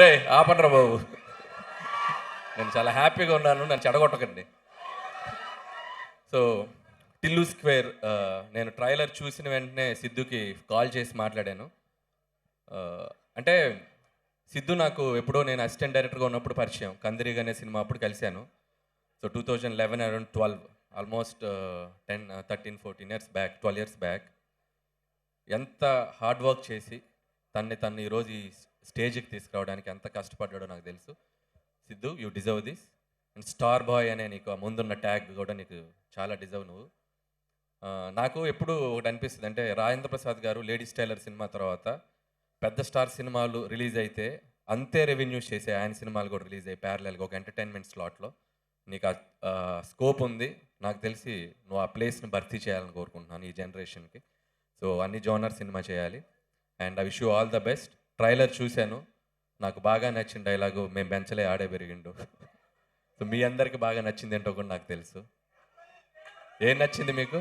రే ఆపండ్రా బాబు. నేను చాలా హ్యాపీగా ఉన్నాను, నన్ను చెడగొట్టకండి. సో టిల్లు స్క్వేర్ నేను ట్రైలర్ చూసిన వెంటనే సిద్ధుకి కాల్ చేసి మాట్లాడాను. అంటే సిద్ధు నాకు ఎప్పుడో నేను అసిస్టెంట్ డైరెక్టర్గా ఉన్నప్పుడు పరిచయం. 'కందిరీగ' అనే సినిమా అప్పుడు కలిశాను. So 2011 around 12 almost 10 13 14 years back, 12 years back. ఎంత హార్డ్ వర్క్ చేసి తన్ని ఈరోజు ఈ స్టేజ్కి తీసుకురావడానికి ఎంత కష్టపడ్డాడో నాకు తెలుసు. Siddhu, you deserve this. And star boy అనే నీకు ఆ ముందున్న ట్యాగ్ కూడా నీకు చాలా డిజర్వ్ నువ్వు. నాకు ఎప్పుడు ఒకటి అనిపిస్తుంది, అంటే రాజేంద్ర ప్రసాద్ గారు 'లేడీస్ టైలర్' సినిమా తర్వాత పెద్ద స్టార్ సినిమాలు రిలీజ్ అయితే అంతే రెవెన్యూస్ చేసే ఆయన సినిమాలు కూడా రిలీజ్ అయ్యి ప్యారలల్గా ఒక ఎంటర్టైన్మెంట్ స్లాట్లో నీకు స్కోప్ ఉంది. నాకు తెలిసి నువ్వు ఆ ప్లేస్ని భర్తీ చేయాలని కోరుకుంటున్నాను ఈ జనరేషన్కి. సో అన్ని జోనర్ సినిమా చేయాలి. And I wish you all the best. Trailer చూశాను, నాకు బాగా నచ్చిన డైలాగు మేము బెంచలే ఆడే పెరిగిండు. సో మీ అందరికి బాగా నచ్చింది ఏంటో కూడా నాకు తెలుసు. ఏం నచ్చింది మీకు?